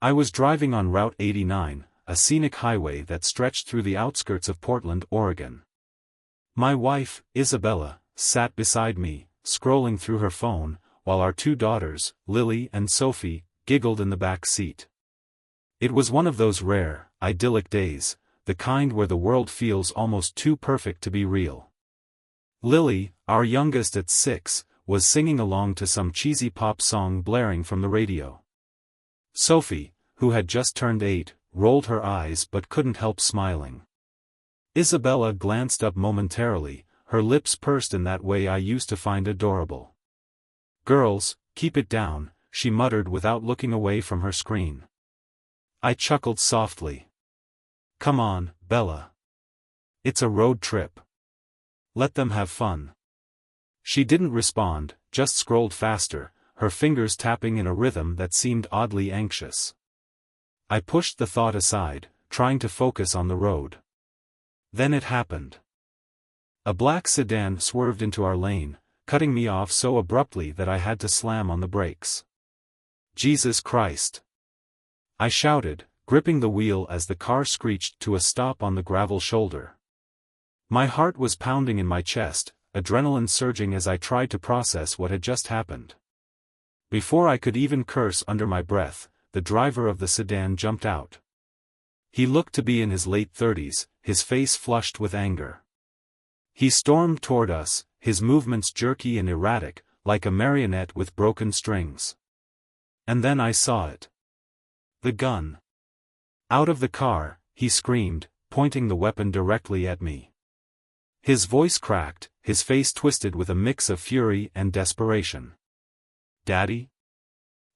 I was driving on Route 89, a scenic highway that stretched through the outskirts of Portland, Oregon. My wife, Isabella, sat beside me, scrolling through her phone, while our two daughters, Lily and Sophie, giggled in the back seat. It was one of those rare, idyllic days, the kind where the world feels almost too perfect to be real. Lily, our youngest at 6, was singing along to some cheesy pop song blaring from the radio. Sophie, who had just turned 8, rolled her eyes but couldn't help smiling. Isabella glanced up momentarily, her lips pursed in that way I used to find adorable. "Girls, keep it down," she muttered without looking away from her screen. I chuckled softly. "Come on, Bella. It's a road trip. Let them have fun." She didn't respond, just scrolled faster, her fingers tapping in a rhythm that seemed oddly anxious. I pushed the thought aside, trying to focus on the road. Then it happened. A black sedan swerved into our lane, cutting me off so abruptly that I had to slam on the brakes. "Jesus Christ!" I shouted, gripping the wheel as the car screeched to a stop on the gravel shoulder. My heart was pounding in my chest, adrenaline surging as I tried to process what had just happened. Before I could even curse under my breath, the driver of the sedan jumped out. He looked to be in his late 30s, his face flushed with anger. He stormed toward us, his movements jerky and erratic, like a marionette with broken strings. And then I saw it. The gun. Out of the car, he screamed, pointing the weapon directly at me. His voice cracked, his face twisted with a mix of fury and desperation. "Daddy?"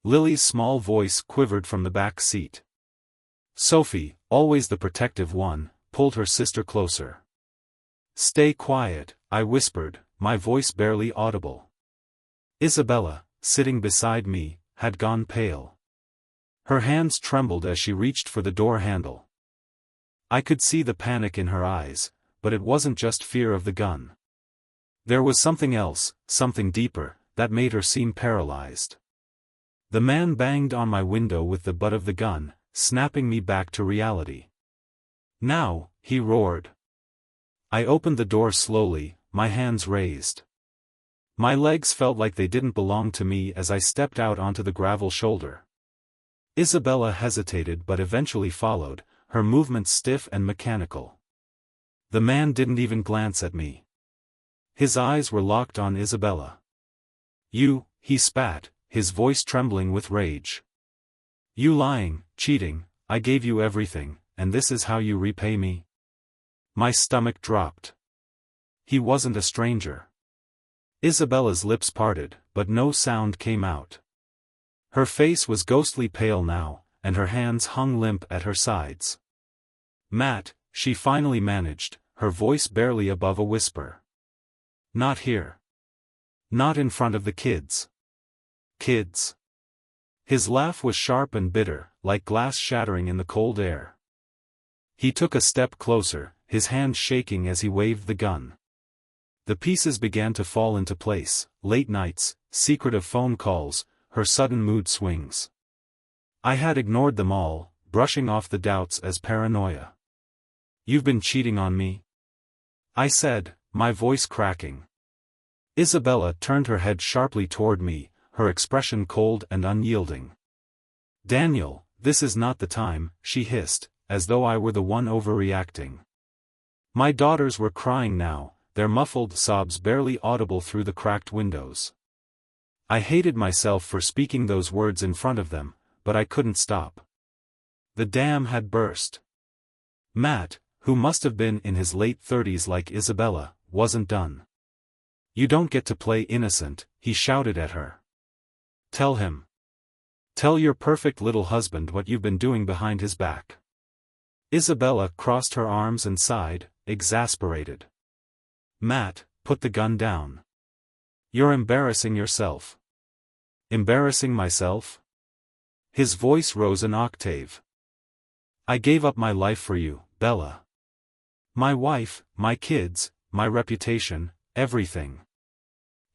Lily's small voice quivered from the back seat. Sophie, always the protective one, pulled her sister closer. "Stay quiet," I whispered, my voice barely audible. Isabella, sitting beside me, had gone pale. Her hands trembled as she reached for the door handle. I could see the panic in her eyes, but it wasn't just fear of the gun. There was something else, something deeper, that made her seem paralyzed. The man banged on my window with the butt of the gun, snapping me back to reality. "Now," he roared. I opened the door slowly, my hands raised. My legs felt like they didn't belong to me as I stepped out onto the gravel shoulder. Isabella hesitated but eventually followed, her movements stiff and mechanical. The man didn't even glance at me. His eyes were locked on Isabella. "You," he spat, his voice trembling with rage. "You lying, cheating, I gave you everything, and this is how you repay me?" My stomach dropped. He wasn't a stranger. Isabella's lips parted, but no sound came out. Her face was ghostly pale now, and her hands hung limp at her sides. "Matt," she finally managed, her voice barely above a whisper. "Not here. Not in front of the kids. Kids." His laugh was sharp and bitter, like glass shattering in the cold air. He took a step closer, his hand shaking as he waved the gun. The pieces began to fall into place: late nights, secretive phone calls, her sudden mood swings. I had ignored them all, brushing off the doubts as paranoia. "You've been cheating on me?" I said, my voice cracking. Isabella turned her head sharply toward me, her expression cold and unyielding. "Daniel, this is not the time," she hissed, as though I were the one overreacting. My daughters were crying now, their muffled sobs barely audible through the cracked windows. I hated myself for speaking those words in front of them, but I couldn't stop. The dam had burst. Matt, who must have been in his late 30s like Isabella, wasn't done. "You don't get to play innocent," he shouted at her. "Tell him. Tell your perfect little husband what you've been doing behind his back." Isabella crossed her arms and sighed, exasperated. "Matt, put the gun down. You're embarrassing yourself." "Embarrassing myself?" His voice rose an octave. "I gave up my life for you, Bella. My wife, my kids, my reputation, everything.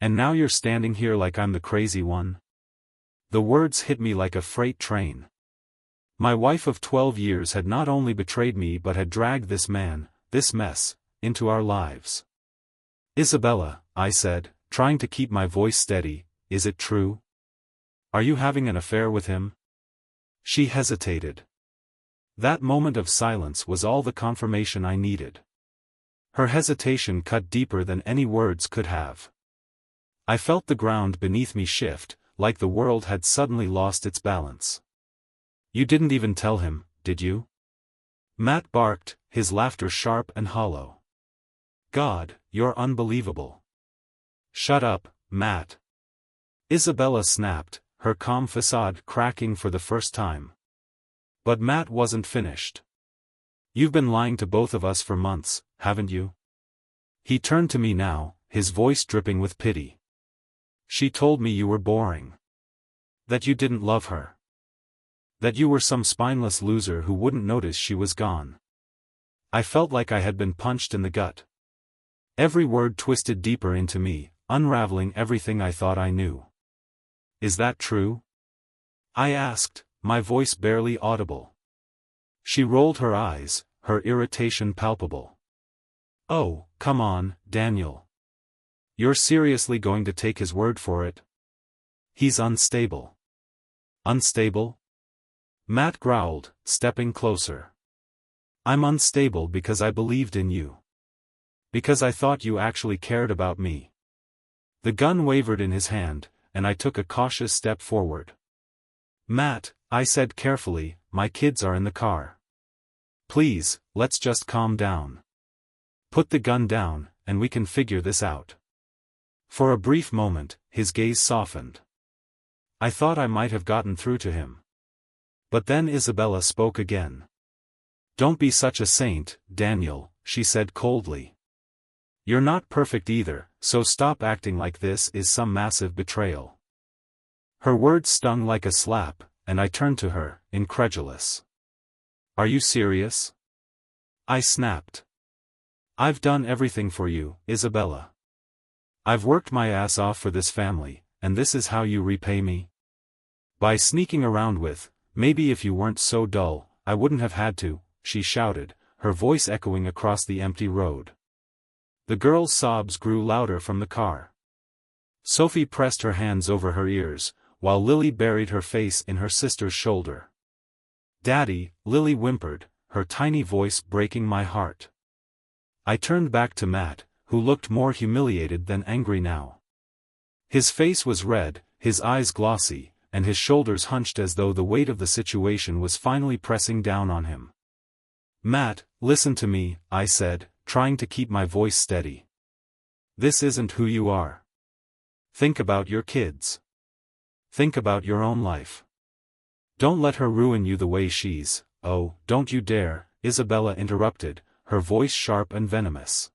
And now you're standing here like I'm the crazy one?" The words hit me like a freight train. My wife of 12 years had not only betrayed me but had dragged this man, this mess, into our lives. Isabella, I said, trying to keep my voice steady, is it true? Are you having an affair with him? She hesitated. That moment of silence was all the confirmation I needed. Her hesitation cut deeper than any words could have. I felt the ground beneath me shift, like the world had suddenly lost its balance. You didn't even tell him, did you? Matt barked, his laughter sharp and hollow. God, you're unbelievable. Shut up, Matt. Isabella snapped, her calm facade cracking for the first time. But Matt wasn't finished. You've been lying to both of us for months, haven't you? He turned to me now, his voice dripping with pity. She told me you were boring. That you didn't love her. That you were some spineless loser who wouldn't notice she was gone. I felt like I had been punched in the gut. Every word twisted deeper into me, unraveling everything I thought I knew. Is that true? I asked, my voice barely audible. She rolled her eyes, her irritation palpable. Oh, come on, Daniel. You're seriously going to take his word for it? He's unstable. Unstable? Matt growled, stepping closer. I'm unstable because I believed in you. Because I thought you actually cared about me. The gun wavered in his hand, and I took a cautious step forward. Matt, I said carefully, my kids are in the car. Please, let's just calm down. Put the gun down, and we can figure this out. For a brief moment, his gaze softened. I thought I might have gotten through to him. But then Isabella spoke again. Don't be such a saint, Daniel, she said coldly. You're not perfect either, so stop acting like this is some massive betrayal. Her words stung like a slap, and I turned to her, incredulous. Are you serious? I snapped. I've done everything for you, Isabella. I've worked my ass off for this family, and this is how you repay me? By sneaking around with, maybe if you weren't so dull, I wouldn't have had to, she shouted, her voice echoing across the empty road. The girl's sobs grew louder from the car. Sophie pressed her hands over her ears, while Lily buried her face in her sister's shoulder. Daddy, Lily whimpered, her tiny voice breaking my heart. I turned back to Matt, who looked more humiliated than angry now. His face was red, his eyes glossy, and his shoulders hunched as though the weight of the situation was finally pressing down on him. Matt, listen to me, I said, trying to keep my voice steady. This isn't who you are. Think about your kids. Think about your own life. Don't let her ruin you the way she's. Oh, don't you dare, Isabella interrupted, her voice sharp and venomous.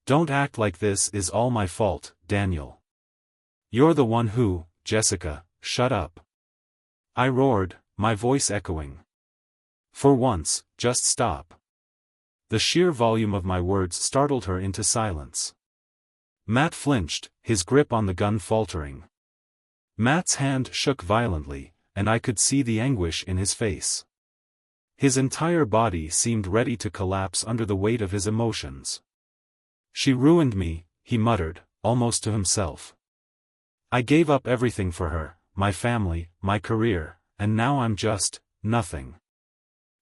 Don't act like this is all my fault, Daniel. You're the one who, Jessica, shut up. I roared, my voice echoing. For once, just stop. The sheer volume of my words startled her into silence. Matt flinched, his grip on the gun faltering. Matt's hand shook violently, and I could see the anguish in his face. His entire body seemed ready to collapse under the weight of his emotions. She ruined me, he muttered, almost to himself. I gave up everything for her, my family, my career, and now I'm just, nothing.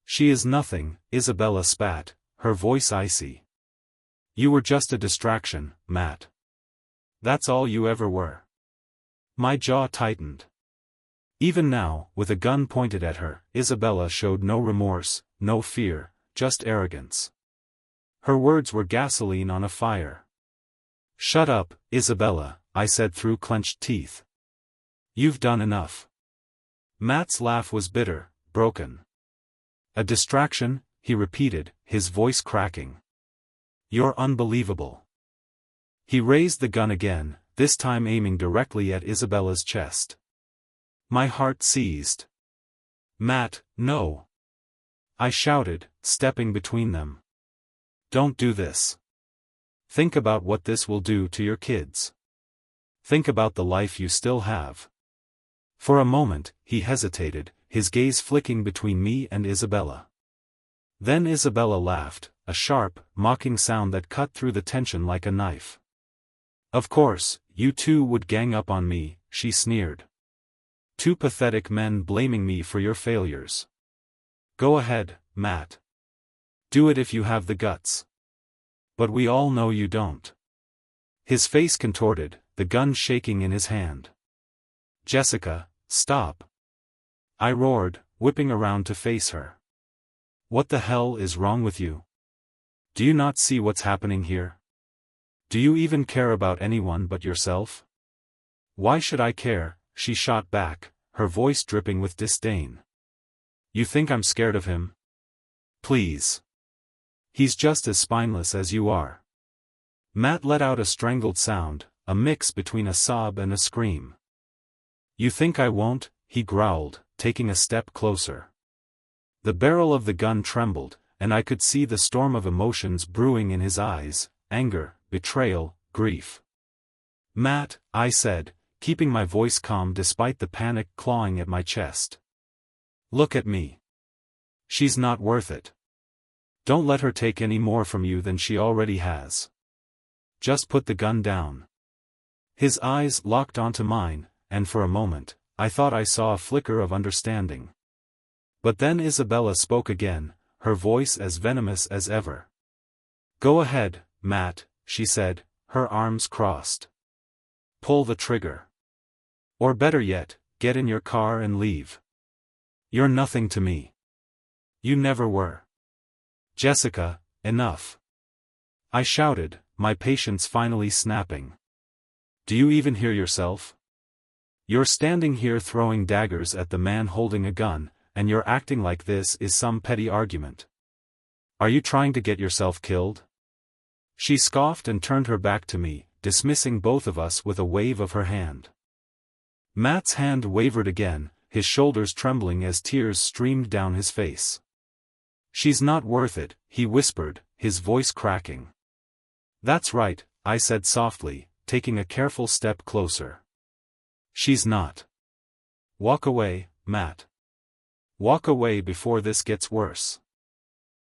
She is nothing, Isabella spat, her voice icy. You were just a distraction, Matt. That's all you ever were. My jaw tightened. Even now, with a gun pointed at her, Isabella showed no remorse, no fear, just arrogance. Her words were gasoline on a fire. Shut up, Isabella, I said through clenched teeth. You've done enough. Matt's laugh was bitter, broken. A distraction, he repeated, his voice cracking. You're unbelievable. He raised the gun again, this time aiming directly at Isabella's chest. My heart seized. Matt, no. I shouted, stepping between them. Don't do this. Think about what this will do to your kids. Think about the life you still have. For a moment, he hesitated, his gaze flicking between me and Isabella. Then Isabella laughed, a sharp, mocking sound that cut through the tension like a knife. "Of course, you two would gang up on me," she sneered. "Two pathetic men blaming me for your failures. Go ahead, Matt. Do it if you have the guts. But we all know you don't." His face contorted, the gun shaking in his hand. "Jessica, stop!" I roared, whipping around to face her. "What the hell is wrong with you? Do you not see what's happening here? Do you even care about anyone but yourself?" "Why should I care?" she shot back, her voice dripping with disdain. "You think I'm scared of him? Please. He's just as spineless as you are." Matt let out a strangled sound, a mix between a sob and a scream. "You think I won't?" he growled, taking a step closer. The barrel of the gun trembled, and I could see the storm of emotions brewing in his eyes: anger, betrayal, grief. "Matt," I said, keeping my voice calm despite the panic clawing at my chest. "Look at me. She's not worth it. Don't let her take any more from you than she already has. Just put the gun down." His eyes locked onto mine, and for a moment, I thought I saw a flicker of understanding. But then Isabella spoke again, her voice as venomous as ever. "Go ahead, Matt," she said, her arms crossed. "Pull the trigger. Or better yet, get in your car and leave. You're nothing to me. You never were." "Jessica, enough!" I shouted, my patience finally snapping. "Do you even hear yourself? You're standing here throwing daggers at the man holding a gun, and you're acting like this is some petty argument. Are you trying to get yourself killed?" She scoffed and turned her back to me, dismissing both of us with a wave of her hand. Matt's hand wavered again, his shoulders trembling as tears streamed down his face. "She's not worth it," he whispered, his voice cracking. "That's right," I said softly, taking a careful step closer. "She's not. Walk away, Matt. Walk away before this gets worse."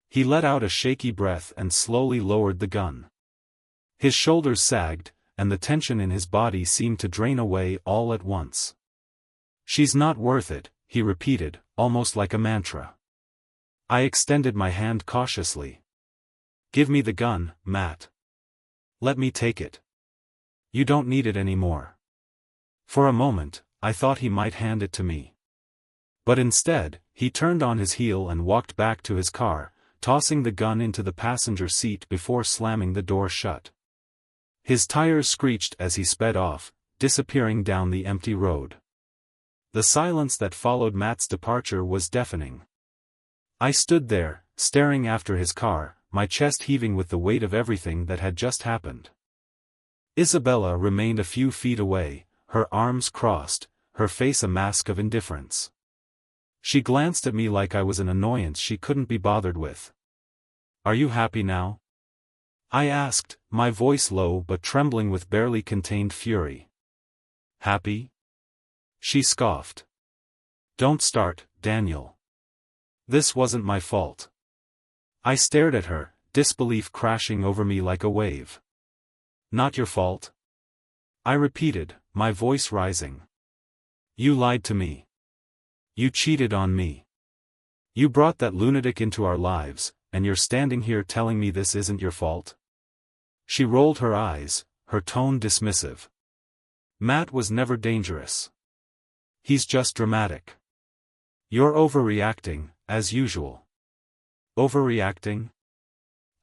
He let out a shaky breath and slowly lowered the gun. His shoulders sagged, and the tension in his body seemed to drain away all at once. "She's not worth it," he repeated, almost like a mantra. I extended my hand cautiously. "Give me the gun, Matt. Let me take it. You don't need it anymore." For a moment, I thought he might hand it to me. But instead, he turned on his heel and walked back to his car, tossing the gun into the passenger seat before slamming the door shut. His tires screeched as he sped off, disappearing down the empty road. The silence that followed Matt's departure was deafening. I stood there, staring after his car, my chest heaving with the weight of everything that had just happened. Isabella remained a few feet away, her arms crossed, her face a mask of indifference. She glanced at me like I was an annoyance she couldn't be bothered with. "Are you happy now?" I asked, my voice low but trembling with barely contained fury. "Happy?" She scoffed. "Don't start, Daniel. This wasn't my fault." I stared at her, disbelief crashing over me like a wave. "Not your fault?" I repeated, my voice rising. "You lied to me. You cheated on me. You brought that lunatic into our lives, and you're standing here telling me this isn't your fault?" She rolled her eyes, her tone dismissive. "Matt was never dangerous. He's just dramatic. You're overreacting, as usual." "Overreacting?"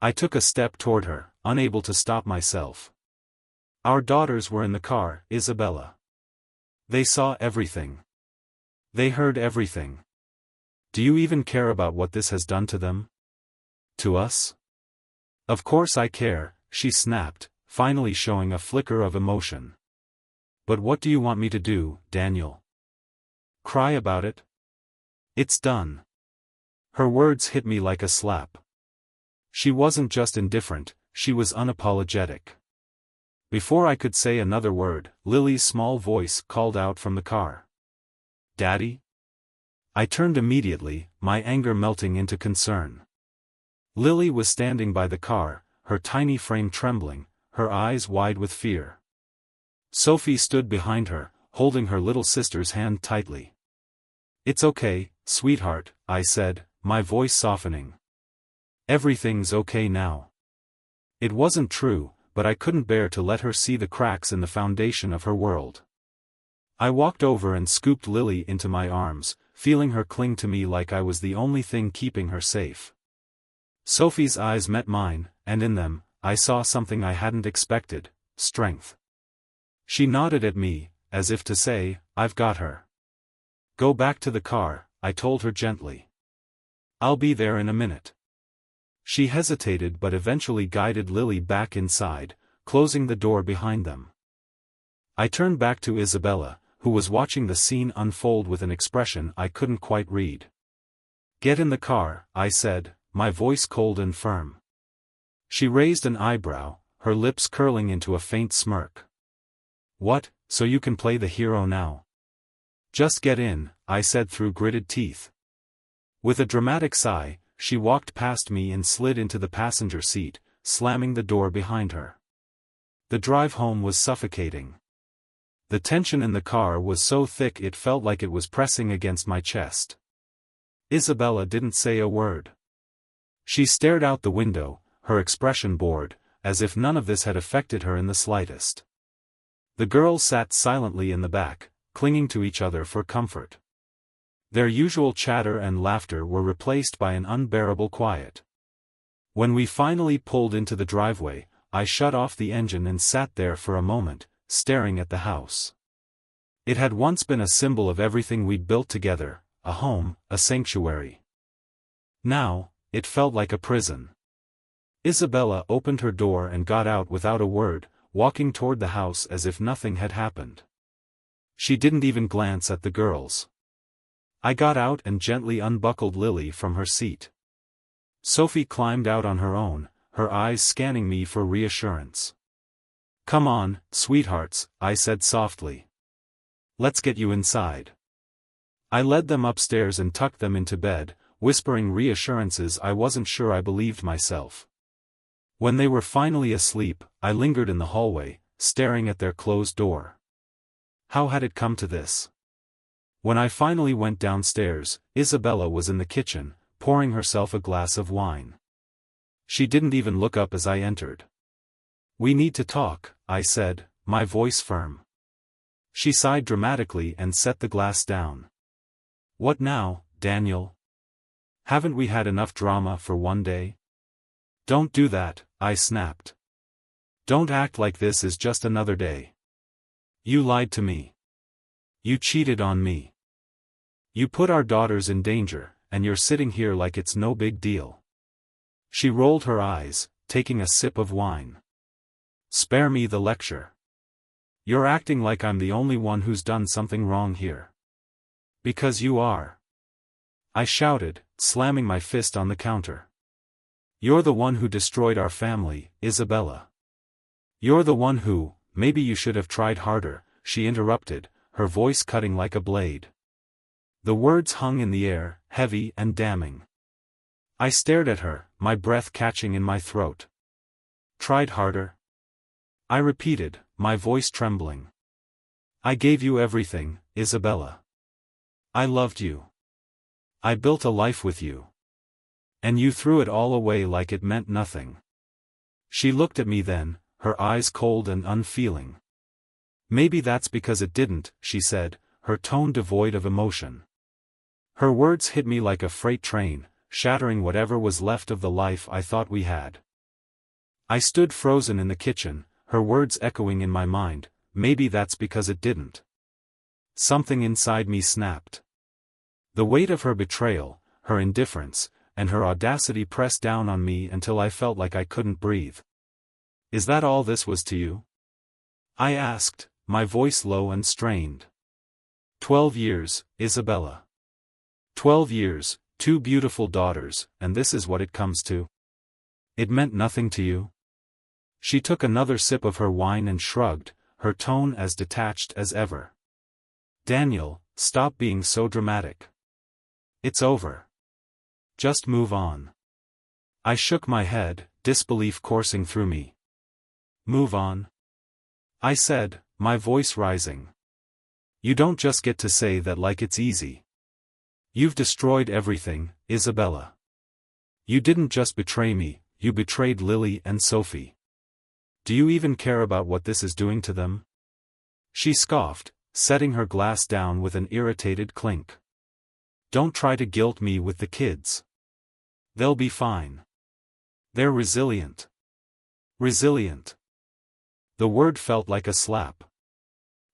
I took a step toward her, unable to stop myself. "Our daughters were in the car, Isabella. They saw everything. They heard everything. Do you even care about what this has done to them? To us?" "Of course I care," she snapped, finally showing a flicker of emotion. "But what do you want me to do, Daniel? Cry about it? It's done." Her words hit me like a slap. She wasn't just indifferent, she was unapologetic. Before I could say another word, Lily's small voice called out from the car. "Daddy?" I turned immediately, my anger melting into concern. Lily was standing by the car, her tiny frame trembling, her eyes wide with fear. Sophie stood behind her, holding her little sister's hand tightly. "It's okay, sweetheart," I said, my voice softening. "Everything's okay now." It wasn't true, but I couldn't bear to let her see the cracks in the foundation of her world. I walked over and scooped Lily into my arms, feeling her cling to me like I was the only thing keeping her safe. Sophie's eyes met mine, and in them, I saw something I hadn't expected: strength. She nodded at me, as if to say, "I've got her." "Go back to the car," I told her gently. "I'll be there in a minute." She hesitated but eventually guided Lily back inside, closing the door behind them. I turned back to Isabella, who was watching the scene unfold with an expression I couldn't quite read. "Get in the car," I said, my voice cold and firm. She raised an eyebrow, her lips curling into a faint smirk. "What, so you can play the hero now?" "Just get in," I said through gritted teeth. With a dramatic sigh, she walked past me and slid into the passenger seat, slamming the door behind her. The drive home was suffocating. The tension in the car was so thick it felt like it was pressing against my chest. Isabella didn't say a word. She stared out the window, her expression bored, as if none of this had affected her in the slightest. The girls sat silently in the back, clinging to each other for comfort. Their usual chatter and laughter were replaced by an unbearable quiet. When we finally pulled into the driveway, I shut off the engine and sat there for a moment, staring at the house. It had once been a symbol of everything we'd built together, a home, a sanctuary. Now, it felt like a prison. Isabella opened her door and got out without a word, walking toward the house as if nothing had happened. She didn't even glance at the girls. I got out and gently unbuckled Lily from her seat. Sophie climbed out on her own, her eyes scanning me for reassurance. "Come on, sweethearts," I said softly. "Let's get you inside." I led them upstairs and tucked them into bed, whispering reassurances I wasn't sure I believed myself. When they were finally asleep, I lingered in the hallway, staring at their closed door. How had it come to this? When I finally went downstairs, Isabella was in the kitchen, pouring herself a glass of wine. She didn't even look up as I entered. "We need to talk," I said, my voice firm. She sighed dramatically and set the glass down. "What now, Daniel? Haven't we had enough drama for one day?" "Don't do that," I snapped. "Don't act like this is just another day. You lied to me. You cheated on me. You put our daughters in danger, and you're sitting here like it's no big deal." She rolled her eyes, taking a sip of wine. "Spare me the lecture. You're acting like I'm the only one who's done something wrong here. Because you are," I shouted, slamming my fist on the counter. "You're the one who destroyed our family, Isabella. You're the one who, maybe you should have tried harder," she interrupted, her voice cutting like a blade. The words hung in the air, heavy and damning. I stared at her, my breath catching in my throat. "Tried harder?" I repeated, my voice trembling. "I gave you everything, Isabella. I loved you. I built a life with you. And you threw it all away like it meant nothing." She looked at me then, her eyes cold and unfeeling. "Maybe that's because it didn't," she said, her tone devoid of emotion. Her words hit me like a freight train, shattering whatever was left of the life I thought we had. I stood frozen in the kitchen, her words echoing in my mind, "Maybe that's because it didn't." Something inside me snapped. The weight of her betrayal, her indifference, and her audacity pressed down on me until I felt like I couldn't breathe. "Is that all this was to you?" I asked, my voice low and strained. 12 years, Isabella. 12 years, 2 beautiful daughters, and this is what it comes to? It meant nothing to you?" She took another sip of her wine and shrugged, her tone as detached as ever. "Daniel, stop being so dramatic. It's over. Just move on. I shook my head, disbelief coursing through me. Move on? I said, my voice rising. You don't just get to say that like it's easy. You've destroyed everything, Isabella. You didn't just betray me, you betrayed Lily and Sophie. Do you even care about what this is doing to them? She scoffed, setting her glass down with an irritated clink. Don't try to guilt me with the kids. They'll be fine. They're resilient. Resilient. The word felt like a slap.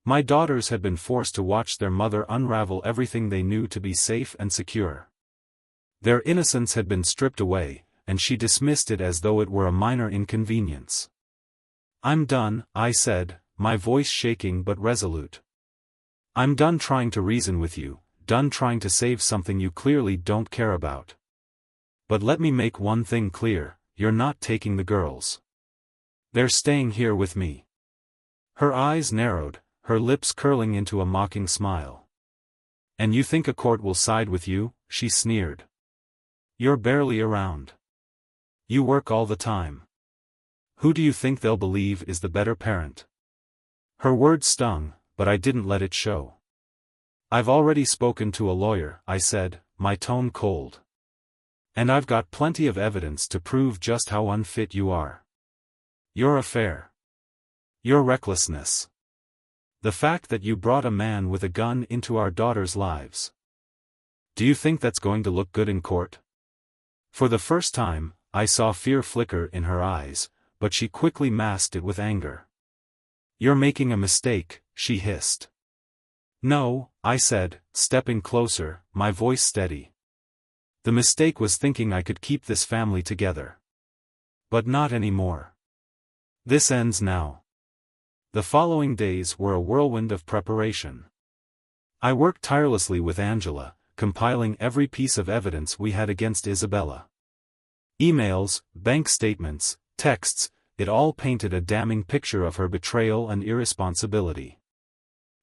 My daughters had been forced to watch their mother unravel everything they knew to be safe and secure. Their innocence had been stripped away, and she dismissed it as though it were a minor inconvenience. I'm done, I said, my voice shaking but resolute. I'm done trying to reason with you, done trying to save something you clearly don't care about. But let me make one thing clear, you're not taking the girls. They're staying here with me. Her eyes narrowed, her lips curling into a mocking smile. And you think a court will side with you? She sneered. You're barely around. You work all the time. Who do you think they'll believe is the better parent? Her words stung, but I didn't let it show. I've already spoken to a lawyer, I said, my tone cold. And I've got plenty of evidence to prove just how unfit you are. Your affair. Your recklessness. The fact that you brought a man with a gun into our daughters' lives. Do you think that's going to look good in court? For the first time, I saw fear flicker in her eyes, but she quickly masked it with anger. You're making a mistake, she hissed. No, I said, stepping closer, my voice steady. The mistake was thinking I could keep this family together. But not anymore. This ends now. The following days were a whirlwind of preparation. I worked tirelessly with Angela, compiling every piece of evidence we had against Isabella. Emails, bank statements, texts, it all painted a damning picture of her betrayal and irresponsibility.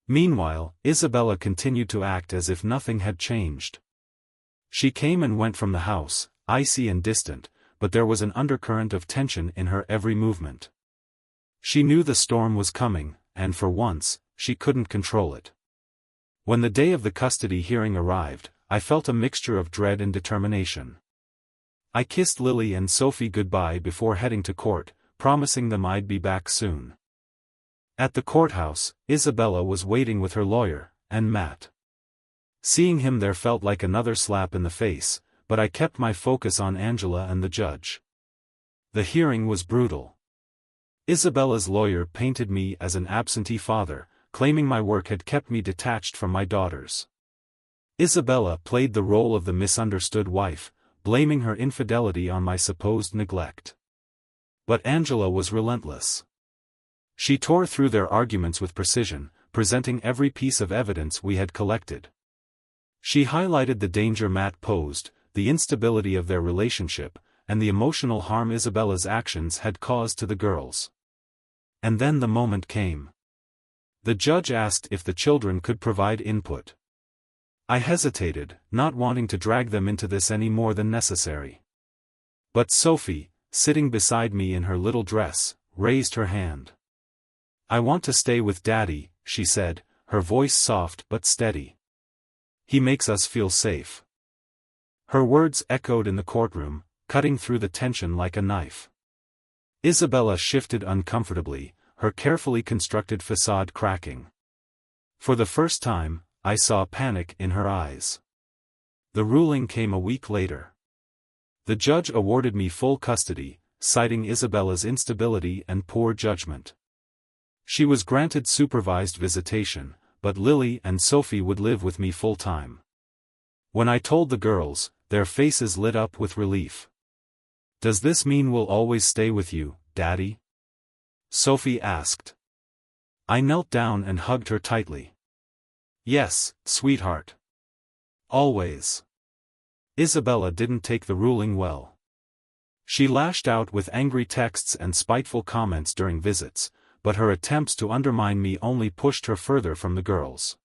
Meanwhile, Isabella continued to act as if nothing had changed. She came and went from the house, icy and distant, but there was an undercurrent of tension in her every movement. She knew the storm was coming, and for once, she couldn't control it. When the day of the custody hearing arrived, I felt a mixture of dread and determination. I kissed Lily and Sophie goodbye before heading to court, promising them I'd be back soon. At the courthouse, Isabella was waiting with her lawyer, and Matt. Seeing him there felt like another slap in the face, but I kept my focus on Angela and the judge. The hearing was brutal. Isabella's lawyer painted me as an absentee father, claiming my work had kept me detached from my daughters. Isabella played the role of the misunderstood wife, blaming her infidelity on my supposed neglect. But Angela was relentless. She tore through their arguments with precision, presenting every piece of evidence we had collected. She highlighted the danger Matt posed, the instability of their relationship, and the emotional harm Isabella's actions had caused to the girls. And then the moment came. The judge asked if the children could provide input. I hesitated, not wanting to drag them into this any more than necessary. But Sophie, sitting beside me in her little dress, raised her hand. I want to stay with Daddy, she said, her voice soft but steady. He makes us feel safe. Her words echoed in the courtroom, cutting through the tension like a knife. Isabella shifted uncomfortably, her carefully constructed facade cracking. For the first time, I saw panic in her eyes. The ruling came a week later. The judge awarded me full custody, citing Isabella's instability and poor judgment. She was granted supervised visitation, but Lily and Sophie would live with me full-time. When I told the girls, their faces lit up with relief. Does this mean we'll always stay with you, Daddy? Sophie asked. I knelt down and hugged her tightly. Yes, sweetheart. Always. Isabella didn't take the ruling well. She lashed out with angry texts and spiteful comments during visits, but her attempts to undermine me only pushed her further from the girls.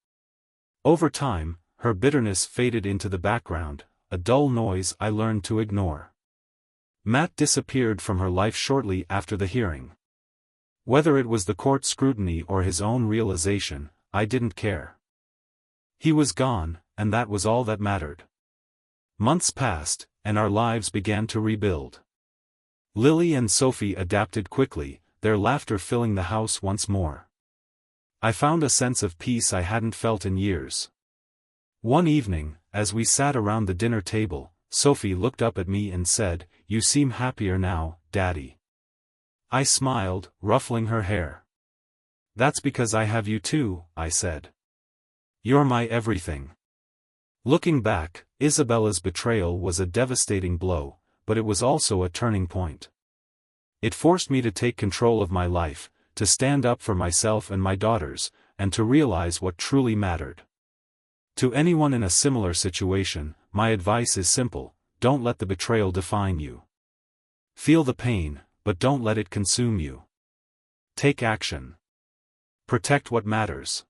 Over time, her bitterness faded into the background, a dull noise I learned to ignore. Matt disappeared from her life shortly after the hearing. Whether it was the court scrutiny or his own realization, I didn't care. He was gone, and that was all that mattered. Months passed, and our lives began to rebuild. Lily and Sophie adapted quickly, their laughter filling the house once more. I found a sense of peace I hadn't felt in years. One evening, as we sat around the dinner table, Sophie looked up at me and said, "You seem happier now, Daddy." I smiled, ruffling her hair. "That's because I have you too," I said. "You're my everything." Looking back, Isabella's betrayal was a devastating blow, but it was also a turning point. It forced me to take control of my life, to stand up for myself and my daughters, and to realize what truly mattered. To anyone in a similar situation, my advice is simple: don't let the betrayal define you. Feel the pain, but don't let it consume you. Take action. Protect what matters.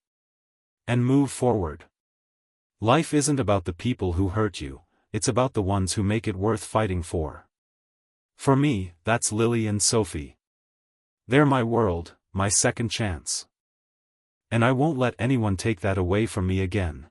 And move forward. Life isn't about the people who hurt you, it's about the ones who make it worth fighting for. For me, that's Lily and Sophie. They're my world, my second chance. And I won't let anyone take that away from me again.